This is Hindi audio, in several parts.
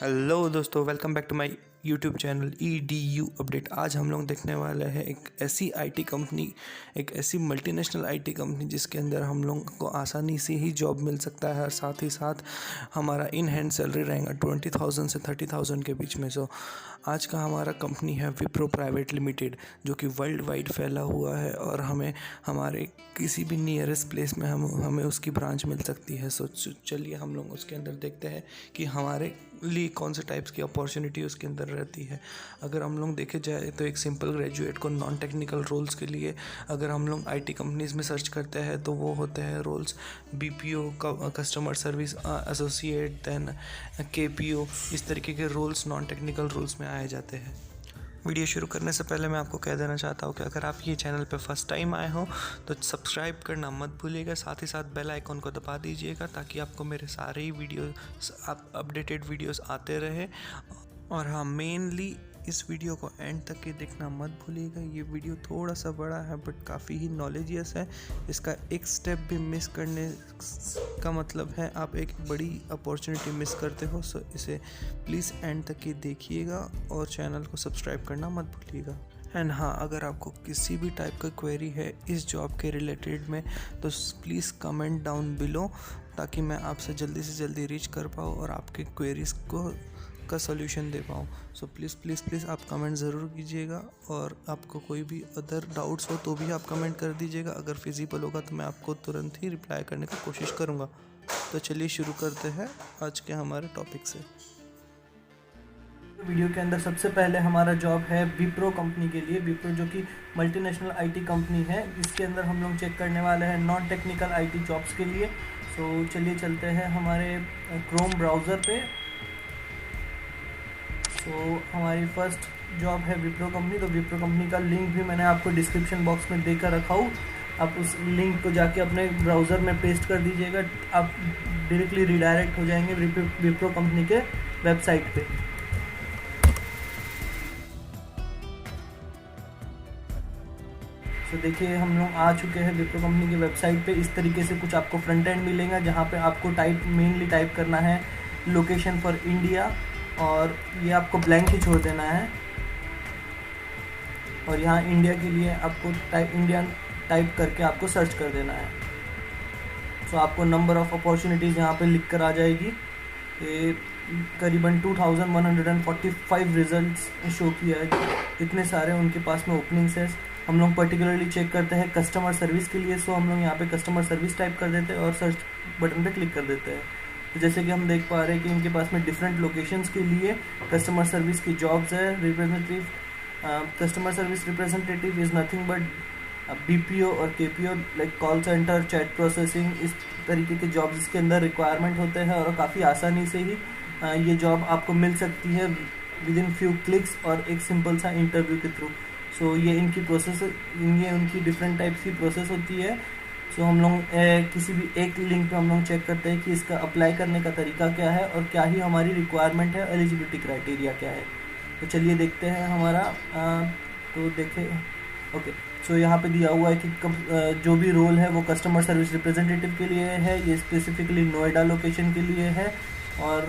हेलो दोस्तों, welcome back to my YouTube channel EDU update. आज हम लोग देखने वाले हैं एक ऐसी आईटी कंपनी, एक ऐसी मल्टीनेशनल आईटी कंपनी जिसके अंदर हम लोग को आसानी से ही जॉब मिल सकता है और साथ ही साथ हमारा इन हैंड सैलरी रहेगा 20,000 से 30,000 के बीच में। आज का हमारा कंपनी है विप्रो प्राइवेट लिमिटेड, जो कि वर्ल्ड वाइड फैला हुआ है और हमें हमारे किसी भी नियरेस्ट प्लेस में हमें उसकी ब्रांच मिल सकती है। चलिए हम लोग उसके अंदर देखते हैं कि हमारे लिए कौन से टाइप्स की अपॉर्चुनिटी उसके अंदर रहती है। अगर हम लोग देखे जाए तो एक सिंपल ग्रेजुएट को नॉन टेक्निकल रोल्स के लिए अगर हम लोग आईटी कंपनीज़ में सर्च करते हैं तो वो होते हैं रोल्स BPO का, customer service associate, then KPO। इस तरीके के रोल्स नॉन टेक्निकल रोल्स में आए जाते हैं। वीडियो शुरू करने से पहले मैं आपको कह देना चाहता हूँ कि अगर आप ये चैनल पर फर्स्ट टाइम आए हो तो सब्सक्राइब करना मत भूलिएगा, साथ ही साथ बेल आइकॉन को दबा दीजिएगा ताकि आपको मेरे सारे ही वीडियोस अपडेटेड वीडियोस आते रहे। और हाँ, मेनली इस वीडियो को एंड तक के देखना मत भूलिएगा। ये वीडियो थोड़ा सा बड़ा है बट काफ़ी ही नॉलेजियस है। इसका एक स्टेप भी मिस करने का मतलब है आप एक बड़ी अपॉर्चुनिटी मिस करते हो। सो इसे प्लीज़ एंड तक के देखिएगा और चैनल को सब्सक्राइब करना मत भूलिएगा। एंड हाँ, अगर आपको किसी भी टाइप का क्वेरी है इस जॉब के रिलेटेड में तो प्लीज़ कमेंट डाउन बिलो, ताकि मैं आपसे जल्दी से जल्दी रीच कर पाऊँ और आपके क्वेरीज़ का सॉल्यूशन दे पाऊँ। सो प्लीज़ आप कमेंट ज़रूर कीजिएगा और आपको कोई भी अदर डाउट्स हो तो भी आप कमेंट कर दीजिएगा। अगर फिजिबल होगा तो मैं आपको तुरंत ही रिप्लाई करने की कोशिश करूँगा। तो चलिए शुरू करते हैं आज के हमारे टॉपिक से। वीडियो के अंदर सबसे पहले हमारा जॉब है विप्रो कंपनी के लिए। विप्रो जो कि मल्टीनेशनल आईटी कंपनी है, इसके अंदर हम लोग चेक करने वाले हैं नॉन टेक्निकल आईटी जॉब्स के लिए। सो चलिए चलते हैं हमारे क्रोम ब्राउज़र पे। सो हमारी फर्स्ट जॉब है विप्रो कंपनी। तो विप्रो कंपनी का लिंक भी मैंने आपको डिस्क्रिप्शन बॉक्स में देकर रखा हूँ। आप उस लिंक को जाके अपने ब्राउज़र में पेस्ट कर दीजिएगा, आप डायरेक्टली रिडायरेक्ट हो जाएंगे विप्रो कंपनी के वेबसाइट पे। तो देखिए हम लोग आ चुके हैं विप्रो कंपनी की वेबसाइट पे। इस तरीके से कुछ आपको फ्रंट एंड मिलेगा जहाँ पे आपको मेनली टाइप करना है लोकेशन फॉर इंडिया, और ये आपको ब्लैंक ही छोड़ देना है। और यहाँ इंडिया के लिए आपको इंडिया टाइप करके आपको सर्च कर देना है। तो आपको नंबर ऑफ़ अपॉर्चुनिटीज़ यहाँ पे लिख कर आ जाएगी। ये करीबन 2145 रिजल्ट्स शो किया है, इतने सारे उनके पास में ओपनिंग्स है। हम लोग पर्टिकुलरली चेक करते हैं कस्टमर सर्विस के लिए। सो हम लोग यहाँ पे कस्टमर सर्विस टाइप कर देते हैं और सर्च बटन पे क्लिक कर देते हैं। तो जैसे कि हम देख पा रहे हैं कि इनके पास में डिफरेंट लोकेशंस के लिए कस्टमर सर्विस की जॉब्स है। Representative customer service representative is nothing but BPO और KPO like call centre, chat processing, इस तरीके के जॉब्स इसके अंदर रिक्वायरमेंट होते हैं और काफ़ी आसानी से ही ये जॉब आपको मिल सकती है विद इन फ्यू क्लिक्स और एक सिंपल सा इंटरव्यू के थ्रू। सो ये इनकी प्रोसेस, ये उनकी डिफरेंट टाइप्स की प्रोसेस होती है। सो हम लोग किसी भी एक लिंक पे हम लोग चेक करते हैं कि इसका अप्लाई करने का तरीका क्या है और क्या ही हमारी रिक्वायरमेंट है, एलिजिबिलिटी क्राइटेरिया क्या है। तो चलिए देखते हैं हमारा तो देखें। ओके, सो यहाँ पे दिया हुआ है कि जो भी रोल है वो कस्टमर सर्विस रिप्रेजेंटेटिव के लिए है। ये स्पेसिफिकली नोएडा लोकेशन के लिए है और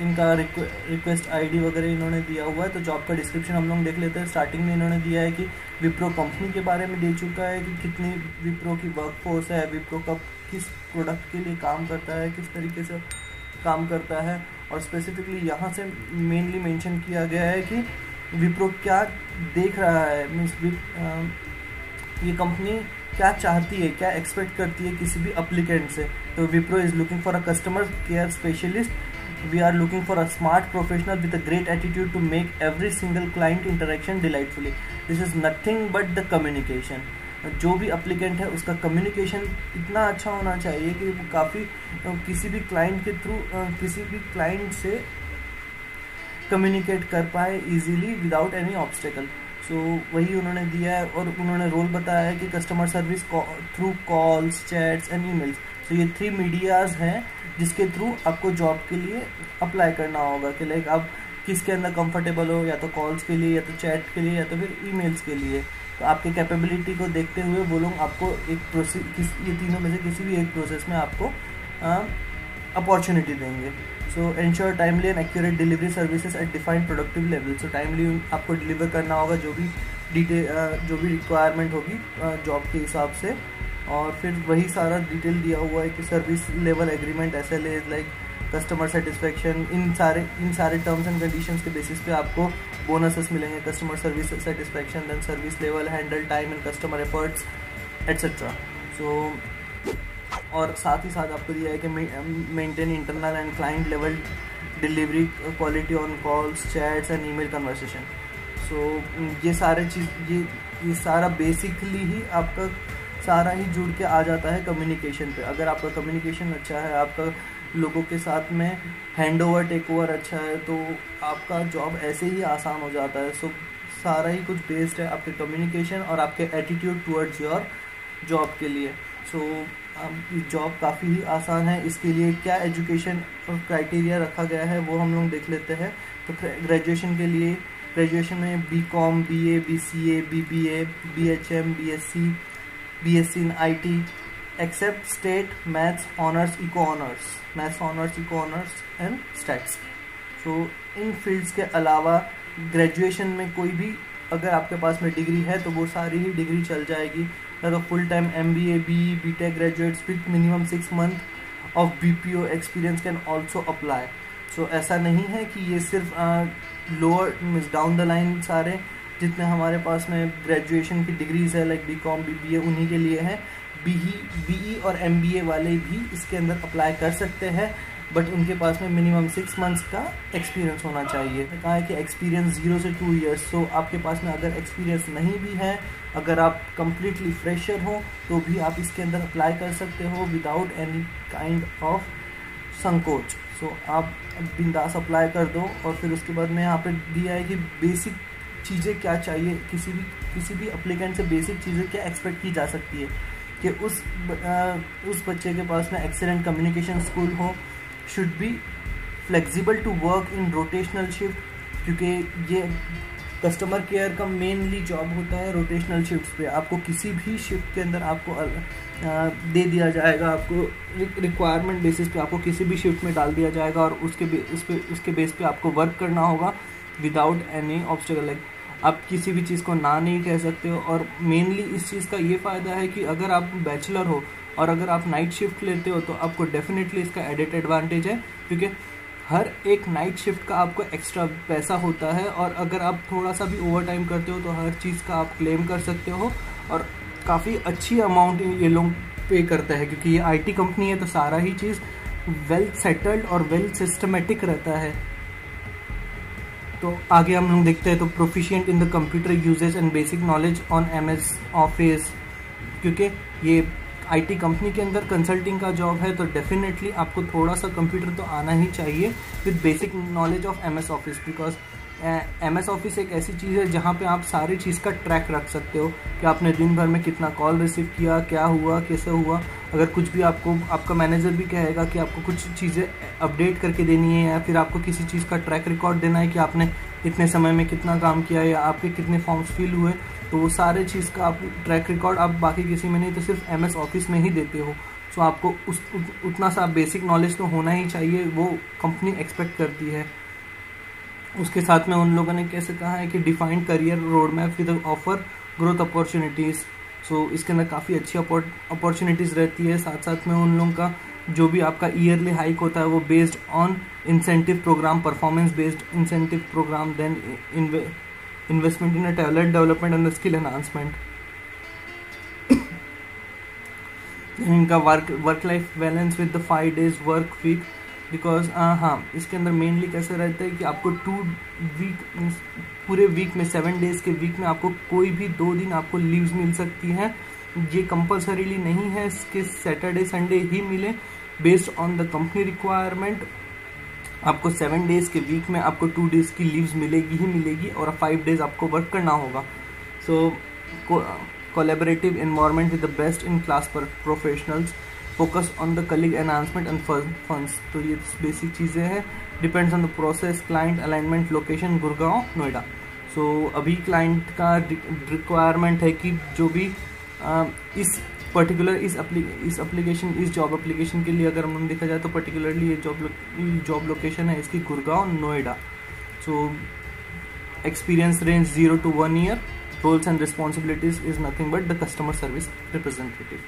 इनका रिक्वेस्ट ID वगैरह इन्होंने दिया हुआ है। तो जॉब का डिस्क्रिप्शन हम लोग देख लेते हैं। स्टार्टिंग में इन्होंने दिया है कि विप्रो कंपनी के बारे में दे चुका है कि कितनी विप्रो की वर्कफोर्स है, विप्रो का किस प्रोडक्ट के लिए काम करता है, किस तरीके से काम करता है, और स्पेसिफिकली यहाँ से मेनली मेंशन किया गया है कि विप्रो क्या देख रहा है, मीन्स ये कंपनी क्या चाहती है, क्या एक्सपेक्ट करती है किसी भी अप्लीकेंट से। तो Wipro is looking for a customer care specialist. We are looking for a smart professional with a great attitude to make every single client interaction delightfully. This is nothing but the communication. जो भी अप्लीकेंट है उसका कम्युनिकेशन इतना अच्छा होना चाहिए कि वो काफ़ी किसी भी क्लाइंट के थ्रू किसी भी क्लाइंट से कम्युनिकेट कर पाए इजीली विदाउट एनी ऑब्स्टेकल। सो वही उन्होंने दिया है और उन्होंने रोल बताया है कि customer service through calls, chats and emails. तो ये 3 मीडियाज़ हैं जिसके थ्रू आपको जॉब के लिए अप्लाई करना होगा कि लाइक आप किसके अंदर कंफर्टेबल हो, या तो कॉल्स के लिए, या तो चैट के लिए, या तो फिर ईमेल्स के लिए। तो आपके कैपेबिलिटी को देखते हुए वो लोग आपको एक ये तीनों में से किसी भी एक प्रोसेस में आपको अपॉर्चुनिटी देंगे। सो ensure timely and accurate delivery services at defined productive level. So timely आपको डिलीवर करना होगा जो भी जो भी रिक्वायरमेंट होगी जॉब के हिसाब से, और फिर वही सारा डिटेल दिया हुआ है कि service level agreement, SLAs like customer satisfaction, इन सारे टर्म्स एंड कंडीशंस के बेसिस पे आपको बोनसेस मिलेंगे, customer service satisfaction, then service level, handle time and customer efforts etcetera. So और साथ ही साथ आपको दिया है कि maintain internal and client level delivery quality on calls, chats and email conversation. So ये सारे चीज़ ये सारा बेसिकली ही आपका सारा ही जुड़ के आ जाता है कम्युनिकेशन पे। अगर आपका कम्युनिकेशन अच्छा है, आपका लोगों के साथ में हैंड ओवर टेक ओवर अच्छा है, तो आपका जॉब ऐसे ही आसान हो जाता है। सो सारा ही कुछ बेस्ड है आपके कम्युनिकेशन और आपके एटीट्यूड टुवर्ड्स योर जॉब के लिए। सो जॉब काफ़ी ही आसान है। इसके लिए क्या एजुकेशन और क्राइटेरिया रखा गया है वो हम लोग देख लेते हैं। तो ग्रेजुएशन के लिए, ग्रेजुएशन में BCom, BA, BCA, BBA, BHM, BSc in IT, except state, maths, honors, eco honors and stats। So in fields के अलावा ग्रेजुएशन में कोई भी अगर आपके पास में डिग्री है तो वो सारी ही डिग्री चल जाएगी। तो full time MBA, BE, BTech graduates with minimum 6 month of BPO experience can also apply. So ऐसा नहीं है कि ये सिर्फ lower means down the line सारे जितने हमारे पास में ग्रेजुएशन की डिग्रीज है लाइक BCom, BBA उन्हीं के लिए है। BE और MBA वाले भी इसके अंदर अप्लाई कर सकते हैं, बट उनके पास में मिनिमम 6 months का एक्सपीरियंस होना चाहिए। कहा है कि एक्सपीरियंस 0 से 2 years। सो आपके पास में अगर एक्सपीरियंस नहीं भी है, अगर आप कम्प्लीटली फ्रेशर हो तो भी आप इसके अंदर अप्लाई कर सकते हो विदाउट एनी काइंड ऑफ संकोच। सो आप बिंदास अप्लाई कर दो। और फिर उसके बाद में यहाँ पे दिया है कि बेसिक चीज़ें क्या चाहिए, किसी भी अप्लीकेंट से बेसिक चीज़ें क्या एक्सपेक्ट की जा सकती है कि उस बच्चे के पास में एक्सीलेंट कम्युनिकेशन स्किल हो, should be flexible to work in rotational shift, क्योंकि ये कस्टमर केयर का मेनली जॉब होता है रोटेशनल शिफ्ट्स पे। आपको किसी भी शिफ्ट के अंदर आपको दे दिया जाएगा, आपको रिक्वायरमेंट बेसिस पे आपको किसी भी शिफ्ट में डाल दिया जाएगा और उसके बेस पे आपको वर्क करना होगा विदाउट एनी ऑब्स्टेकल। लाइक आप किसी भी चीज़ को ना नहीं कह सकते हो। और मेनली इस चीज़ का ये फ़ायदा है कि अगर आप बैचलर हो और अगर आप नाइट शिफ्ट लेते हो तो आपको डेफिनेटली इसका एडिट एडवांटेज है, क्योंकि हर एक नाइट शिफ्ट का आपको एक्स्ट्रा पैसा होता है। और अगर आप थोड़ा सा भी ओवर टाइम करते हो तो हर चीज़ का आप क्लेम कर सकते हो और काफ़ी अच्छी अमाउंट ये लोग पे करते हैं, क्योंकि ये IT कंपनी है तो सारा ही चीज़ वेल सेटल्ड और वेल सिस्टमेटिक रहता है। तो आगे हम लोग देखते हैं। तो proficient in the computer usage and basic knowledge on MS office, क्योंकि ये IT कंपनी के अंदर कंसल्टिंग का जॉब है तो डेफिनेटली आपको थोड़ा सा कंप्यूटर तो आना ही चाहिए with basic knowledge of MS office. Because MS office एक ऐसी चीज़ है जहाँ पे आप सारी चीज़ का ट्रैक रख सकते हो कि आपने दिन भर में कितना कॉल रिसीव किया, क्या हुआ, कैसे हुआ। अगर कुछ भी आपका मैनेजर भी कहेगा कि आपको कुछ चीज़ें अपडेट करके देनी है या फिर आपको किसी चीज़ का ट्रैक रिकॉर्ड देना है कि आपने इतने समय में कितना काम किया या आपके कितने फॉर्म्स फिल हुए, तो वो सारे चीज़ का आप ट्रैक रिकॉर्ड आप बाकी किसी में नहीं तो सिर्फ MS ऑफिस में ही देते हो। सो आपको उतना सा बेसिक नॉलेज तो होना ही चाहिए, वो कंपनी एक्सपेक्ट करती है। उसके साथ में उन लोगों ने कैसे कहा है कि defined career road map with offer growth opportunities. So इसके अंदर काफ़ी अच्छी अपॉर्चुनिटीज़ रहती है। साथ साथ में उन लोगों का जो भी आपका ईयरली हाइक होता है वो based on incentive programme, performance based incentive programme, then investment in talent development and skill enhancement. इनका work life balance with the 5 days work week. Because हाँ, इसके अंदर मेनली कैसे रहता है कि आपको 2 week पूरे वीक में 7 days के वीक में आपको कोई भी 2 दिन आपको लीव्स मिल सकती हैं। ये कंपल्सरीली नहीं है इसके सैटरडे संडे ही मिले, based on the company requirement. आपको 7 days के वीक में आपको 2 days की लीव्स मिलेगी ही मिलेगी और 5 days आपको वर्क करना होगा। So collaborative environment with the best in class professionals, focus on the colleague enhancement and funds. तो ये बेसिक चीज़ें हैं। Depends on the process, client alignment, location Gurgaon, Noida. So अभी क्लाइंट का रिक्वायरमेंट है कि जो भी इस पर्टिकुलर इस जॉब एप्लीकेशन के लिए अगर हम देखा जाए तो पर्टिकुलरली ये जॉब लोकेशन है इसकी Gurgaon, Noida. So experience range 0 to 1 year, roles and responsibilities is nothing but the customer service representative.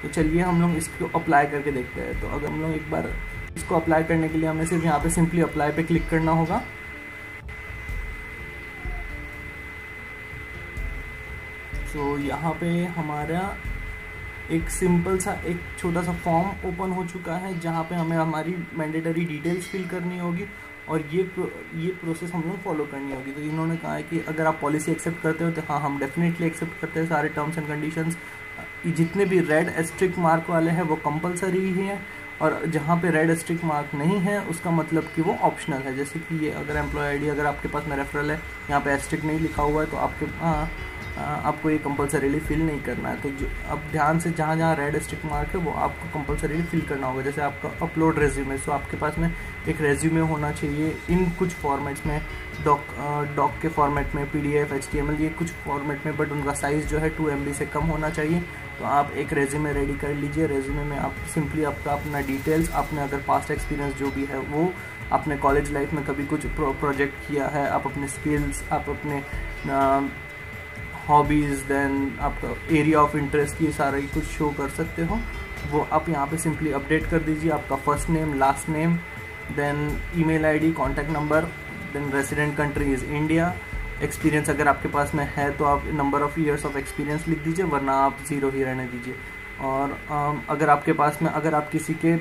तो चलिए हम लोग इसको अप्लाई करके देखते हैं। तो अगर हम लोग एक बार इसको अप्लाई करने के लिए हमें सिर्फ यहाँ पे सिंपली अप्लाई पे क्लिक करना होगा। तो यहाँ पे हमारा एक सिंपल सा एक छोटा सा फॉर्म ओपन हो चुका है जहाँ पे हमें हमारी मैंडेटरी डिटेल्स फिल करनी होगी और ये प्रोसेस हम लोग फॉलो करनी होगी। तो इन्होंने कहा है कि अगर आप पॉलिसी एक्सेप्ट करते हो तो हाँ, हम डेफिनेटली एक्सेप्ट करते हैं सारे टर्म्स एंड कंडीशंस। जितने भी रेड एस्ट्रिक मार्क वाले हैं वो कंपलसरी ही है, और जहाँ पे रेड एस्ट्रिक मार्क नहीं है उसका मतलब कि वो ऑप्शनल है। जैसे कि ये अगर एम्प्लॉय आईडी अगर आपके पास में रेफरल है, यहाँ पे एस्ट्रिक नहीं लिखा हुआ है तो आपको ये कंपलसरीली फिल नहीं करना है। तो जो अब ध्यान से जहाँ जहाँ रेड स्टिक मार्क है वो आपको कंपलसरीली फिल करना होगा। जैसे आपका अपलोड रेज्यूमे, सो आपके पास में एक रेज्यूमे होना चाहिए इन कुछ फॉर्मेट्स में, डॉक के फॉर्मेट में, PDF, HTML, ये कुछ फॉर्मेट में, बट उनका साइज़ जो है 2 MB से कम होना चाहिए। तो आप एक रेज्यूमे रेडी कर लीजिए। रेज्यूमे में आप सिंपली आपका अपना डिटेल्स, आपने अगर पास्ट एक्सपीरियंस जो भी है वो, आपने कॉलेज लाइफ में कभी कुछ प्रोजेक्ट किया है, आप अपने स्किल्स, आप अपने हॉबीज़, देन आपका एरिया ऑफ इंटरेस्ट, ये सारा ही कुछ शो कर सकते हो। वो आप यहाँ पे सिंपली अपडेट कर दीजिए। आपका first name, last name, then email ID, contact number, then resident country is India. Experience अगर आपके पास में है तो आप number of years of experience लिख दीजिए, वरना आप 0 ही रहने दीजिए। और अगर आपके पास में, अगर आप किसी के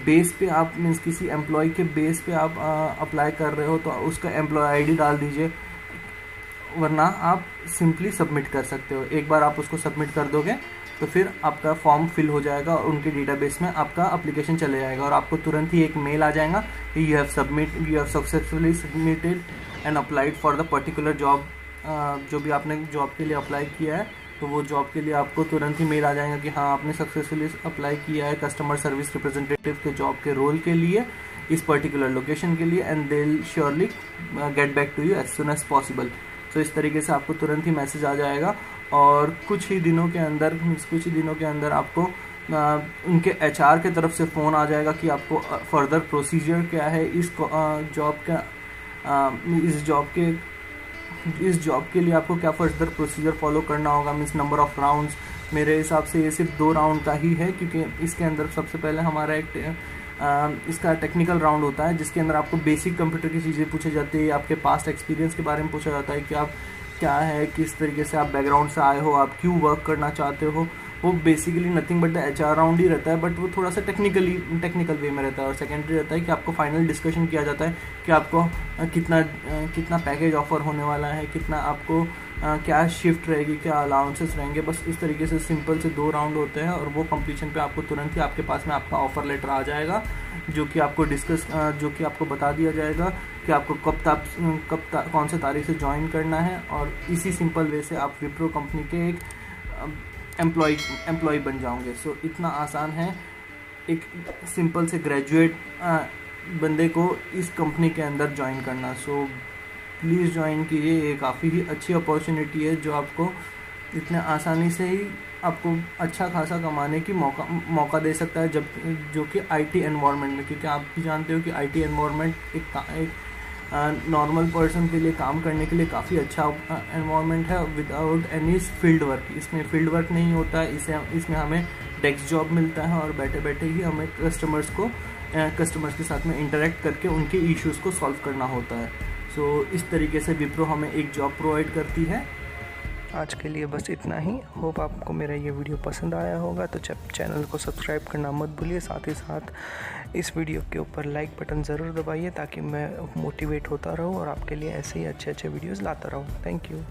बेस पे, आप मीन्स किसी एम्प्लॉय के बेस पे आप अप्लाई कर रहे हो तो उसका एम्प्लॉय आईडी डाल दीजिए, वरना आप सिंपली सबमिट कर सकते हो। एक बार आप उसको सबमिट कर दोगे तो फिर आपका फॉर्म फिल हो जाएगा और उनके डेटाबेस में आपका एप्लीकेशन चले जाएगा और आपको तुरंत ही एक मेल आ जाएगा कि you have successfully submitted and applied for the particular job. जो भी आपने जॉब के लिए अप्लाई किया है तो वो जॉब के लिए आपको तुरंत ही मेल आ जाएगा कि हाँ, आपने सक्सेसफुली अप्लाई किया है कस्टमर सर्विस रिप्रेजेंटेटिव के जॉब के रोल के लिए इस पर्टिकुलर लोकेशन के लिए, and they will surely get back to you as soon as possible. तो इस तरीके से आपको तुरंत ही मैसेज आ जाएगा और कुछ ही दिनों के अंदर आपको उनके HR के तरफ से फ़ोन आ जाएगा कि आपको फर्दर प्रोसीजर क्या है इस जॉब के लिए आपको क्या फर्दर प्रोसीजर फॉलो करना होगा। मीन्स नंबर ऑफ़ राउंड्स, मेरे हिसाब से ये सिर्फ 2 राउंड का ही है, क्योंकि इसके अंदर सबसे पहले हमारा एक इसका टेक्निकल राउंड होता है जिसके अंदर आपको बेसिक कंप्यूटर की चीज़ें पूछी जाती है, आपके पास्ट एक्सपीरियंस के बारे में पूछा जाता है कि आप क्या है, किस तरीके से आप बैकग्राउंड से आए हो, आप क्यों वर्क करना चाहते हो। वो basically nothing but the HR round ही रहता है, बट वो थोड़ा सा टेक्निकल वे में रहता है। और सेकेंडरी रहता है कि आपको फाइनल डिस्कशन किया जाता है कि आपको कितना पैकेज ऑफर होने वाला है, कितना आपको क्या शिफ्ट रहेगी, क्या अलाउंसेस रहेंगे। बस इस तरीके से सिंपल से 2 राउंड होते हैं और वो कंप्लीशन पे आपको तुरंत ही आपके पास में आपका ऑफर लेटर आ जाएगा, जो कि आपको बता दिया जाएगा कि आपको कौन से तारीख से ज्वाइन करना है। और इसी सिंपल वे से आप विप्रो कंपनी के एक एम्प्लॉय बन जाओगे। सो इतना आसान है एक सिंपल से ग्रेजुएट बंदे को इस कंपनी के अंदर ज्वाइन करना। सो प्लीज़ ज्वाइन कीजिए, ये काफ़ी ही अच्छी अपॉर्चुनिटी है जो आपको इतने आसानी से ही आपको अच्छा खासा कमाने की मौका दे सकता है, जो कि IT एनवायरनमेंट में, क्योंकि आप भी जानते हो कि IT एनवायरनमेंट एक नॉर्मल पर्सन के लिए काम करने के लिए काफ़ी अच्छा एनवायरनमेंट है विदाउट एनी फील्ड वर्क। इसमें फील्ड वर्क नहीं होता है, इसमें हमें डेस्क जॉब मिलता है और बैठे बैठे ही हमें कस्टमर्स के साथ में इंटरेक्ट करके उनके इश्यूज़ को सॉल्व करना होता है। सो इस तरीके से विप्रो हमें एक जॉब प्रोवाइड करती है। आज के लिए बस इतना ही। होप आपको मेरा ये वीडियो पसंद आया होगा, तो चैनल को सब्सक्राइब करना मत भूलिए। साथ ही साथ इस वीडियो के ऊपर लाइक बटन ज़रूर दबाइए ताकि मैं मोटिवेट होता रहूँ और आपके लिए ऐसे ही अच्छे वीडियोज़ लाता रहूँ। Thank you.